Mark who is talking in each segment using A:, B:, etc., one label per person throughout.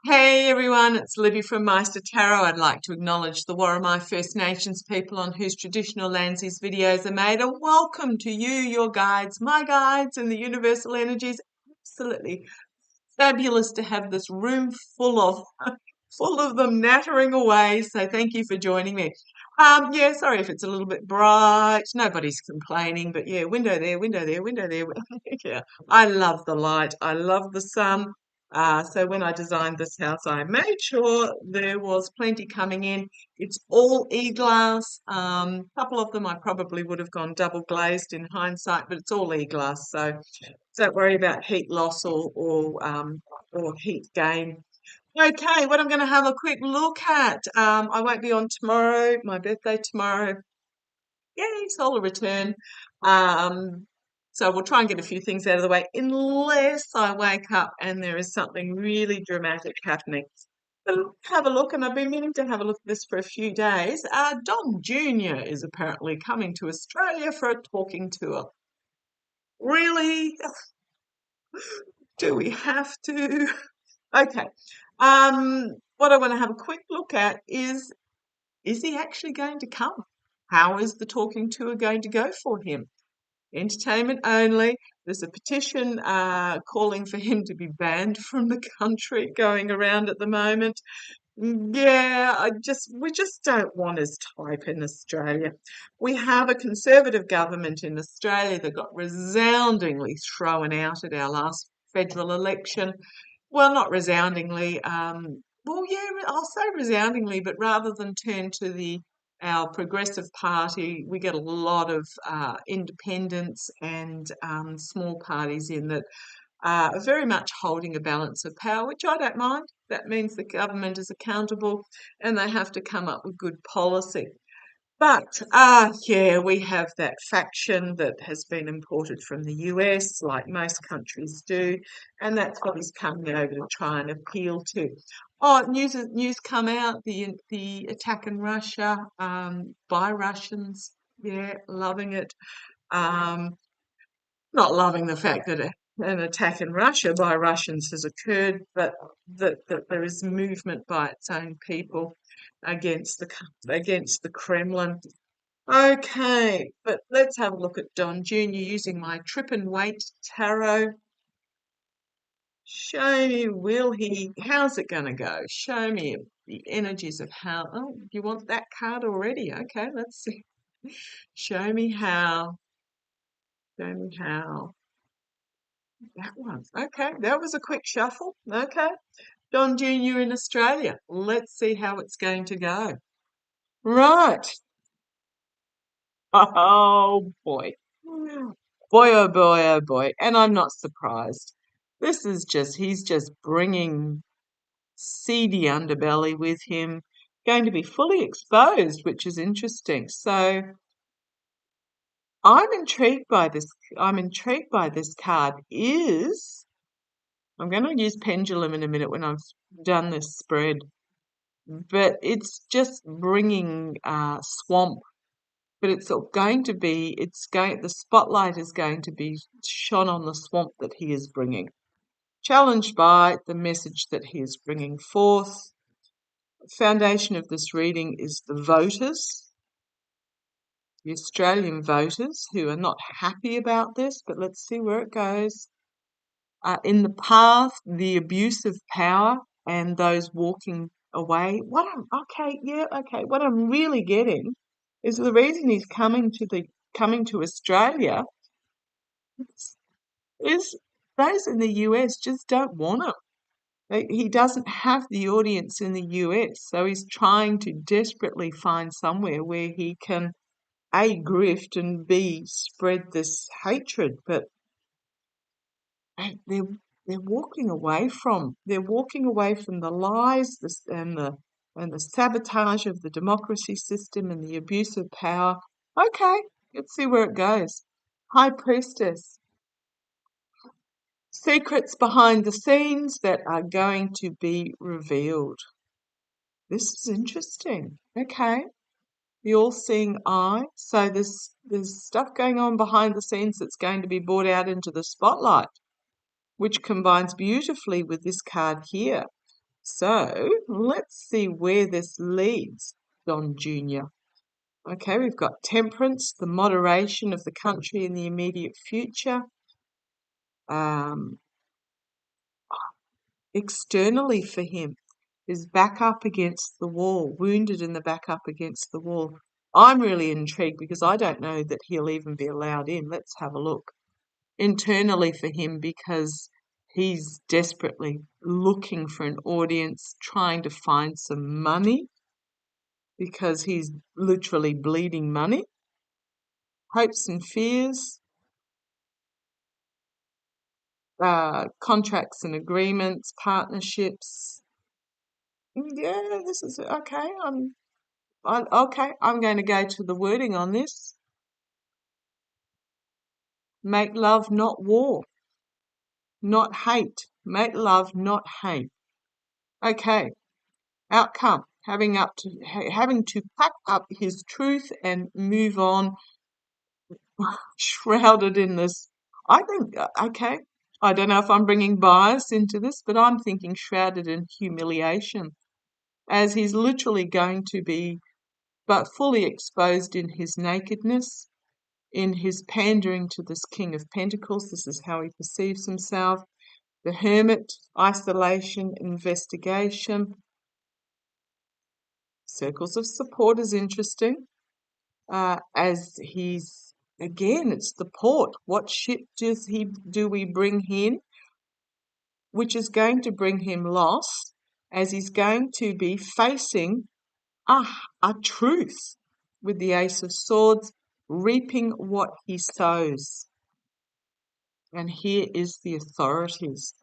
A: Hey everyone, it's Libby from Meister Tarot. I'd like to acknowledge the Worimi First Nations people on whose traditional lands these videos are made, and welcome to you, your guides, my guides, and the universal energies. Absolutely fabulous to have this room full of full of them nattering away. So thank you for joining me. Yeah, sorry if it's a little bit bright. Nobody's complaining, but yeah, window there, window there, window there. Yeah, I love the light. I love the sun. So when I designed this house, I made sure there was plenty coming in. It's all e-glass. A couple of them I probably would have gone double glazed in hindsight, but it's all e-glass. So don't worry about heat loss or heat gain. Okay, what I'm going to have a quick look at. I won't be on tomorrow, my birthday tomorrow. Yay, solar return. Um, so we'll try and get a few things out of the way, unless I wake up and there is something really dramatic happening. So have a look, and I've been meaning to have a look at this for a few days. Don Jr. is apparently coming to Australia for a talking tour. Really? Do we have to? Okay. What I want to have a quick look at is he actually going to come? How is the talking tour going to go for him? Entertainment only. There's a petition calling for him to be banned from the country going around at the moment. Yeah, we just don't want his type in Australia. We have a Conservative government in Australia that got resoundingly thrown out at our last federal election. Well, not resoundingly. Well, yeah, I'll say resoundingly, but rather than turn to the our Progressive Party, we get a lot of independents and small parties in that are very much holding a balance of power, which I don't mind. That means the government is accountable and they have to come up with good policy. But yeah, we have that faction that has been imported from the US, like most countries do, and that's what he's coming over to try and appeal to. Oh, news come out the attack in Russia by Russians. Yeah, loving it. Um, Not loving the fact that an attack in Russia by Russians has occurred, but that there is movement by its own people against the Kremlin. Okay, but let's have a look at Don Jr. using my Trip and Wait tarot. Show me, how's it going to go? Show me the energies of how. Oh, you want that card already? Okay, let's see. Show me how. Show me how. That one. Okay, that was a quick shuffle. Okay. Don Jr. in Australia. Let's see how it's going to go. Right. Oh boy. Boy, oh boy, oh boy. And I'm not surprised. He's just bringing seedy underbelly with him, going to be fully exposed, which is interesting. So I'm intrigued by this. I'm intrigued by this card. I'm going to use pendulum in a minute when I've done this spread, but it's just bringing swamp. But the spotlight is going to be shone on the swamp that he is bringing. Challenged by the message that he is bringing forth. The foundation of this reading is the voters, the Australian voters who are not happy about this, but let's see where it goes. In the path, the abuse of power and those walking away. What I'm really getting is the reason he's coming to Australia is those in the US just don't want him. He doesn't have the audience in the US, so he's trying to desperately find somewhere where he can A, grift, and B, spread this hatred. But they're they're walking away from the lies and the sabotage of the democracy system and the abuse of power. Okay, let's see where it goes. High Priestess. Secrets behind the scenes that are going to be revealed. This is interesting. Okay. The all-seeing eye. So there's stuff going on behind the scenes that's going to be brought out into the spotlight, which combines beautifully with this card here. So let's see where this leads, Don Jr. Okay, we've got temperance, the moderation of the country in the immediate future. Externally for him is back up against the wall, wounded in the back up against the wall. I'm really intrigued because I don't know that he'll even be allowed in. Let's have a look. Internally for him, because he's desperately looking for an audience, trying to find some money because he's literally bleeding money. Hopes and fears, contracts and agreements, partnerships. Yeah, this is okay. I'm going to go to the wording on this. Make love, not war, not hate. Make love, not hate. Okay. Outcome: having to pack up his truth and move on, shrouded in this. I think okay. I don't know if I'm bringing bias into this, but I'm thinking shrouded in humiliation, as he's literally going to be, but fully exposed in his nakedness, in his pandering to this King of Pentacles. This is how he perceives himself. The Hermit, isolation, investigation. Circles of support is interesting, as he's, again, it's the port. What ship do we bring in, which is going to bring him loss, as he's going to be facing a truth with the Ace of Swords, reaping what he sows. And here is the authorities.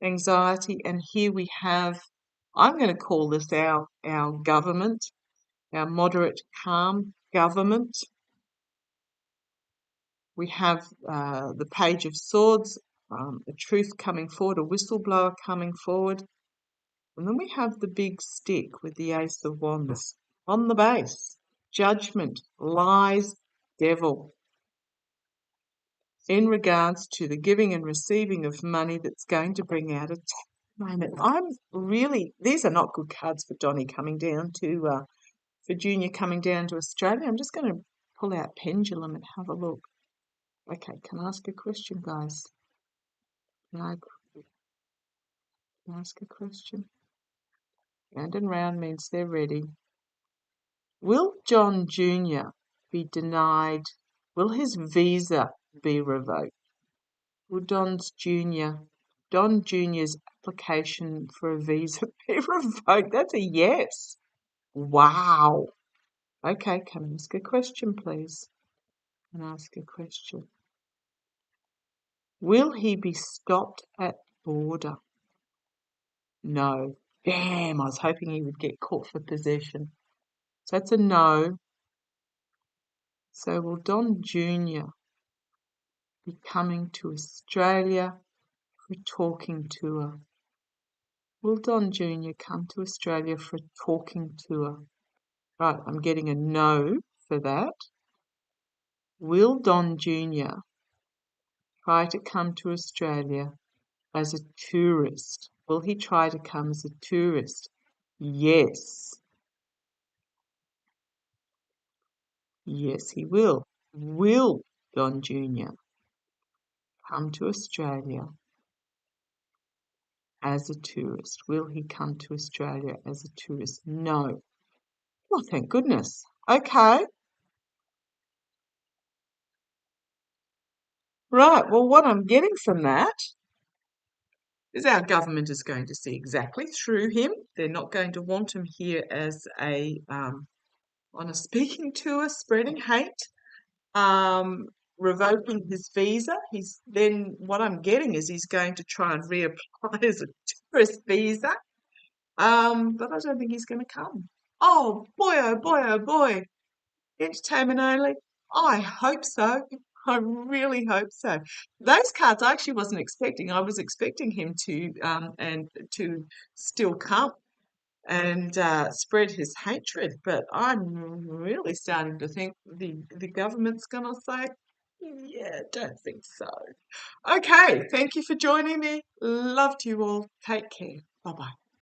A: Anxiety, and here we have, I'm going to call this our government, our moderate, calm government. We have the Page of Swords, a truth coming forward, a whistleblower coming forward. And then we have the big stick with the Ace of Wands. On the base, judgment, lies, devil. In regards to the giving and receiving of money that's going to bring out a moment. These are not good cards for Donny coming down to, for Junior coming down to Australia. I'm just going to pull out Pendulum and have a look. Okay, can I ask a question, guys? Can I ask a question? Round and round means they're ready. Will Don Jr. be denied? Will his visa be revoked? Will Don Jr.'s application for a visa be revoked? That's a yes. Wow. Okay, can I ask a question, please? Can I ask a question? Will he be stopped at border? No. Damn, I was hoping he would get caught for possession. So that's a no. So will Don Jr. be coming to Australia for a talking tour? Will Don Jr. come to Australia for a talking tour? Right, I'm getting a no for that. Will Don Jr. try to come to Australia as a tourist? Will he try to come as a tourist? Yes. Yes, he will. Will Don Jr. come to Australia as a tourist? Will he come to Australia as a tourist? No. Well, thank goodness. Okay. Right, well, what I'm getting from that is our government is going to see exactly through him. They're not going to want him here as on a speaking tour, spreading hate, revoking his visa. What I'm getting is he's going to try and reapply as a tourist visa. But I don't think he's going to come. Oh boy, oh boy, oh boy. Entertainment only? I hope so. I really hope so. Those cards I actually wasn't expecting. I was expecting him to still come and spread his hatred, but I'm really starting to think the government's going to say, Yeah, don't think so. Okay, thank you for joining me. Love to you all. Take care. Bye bye.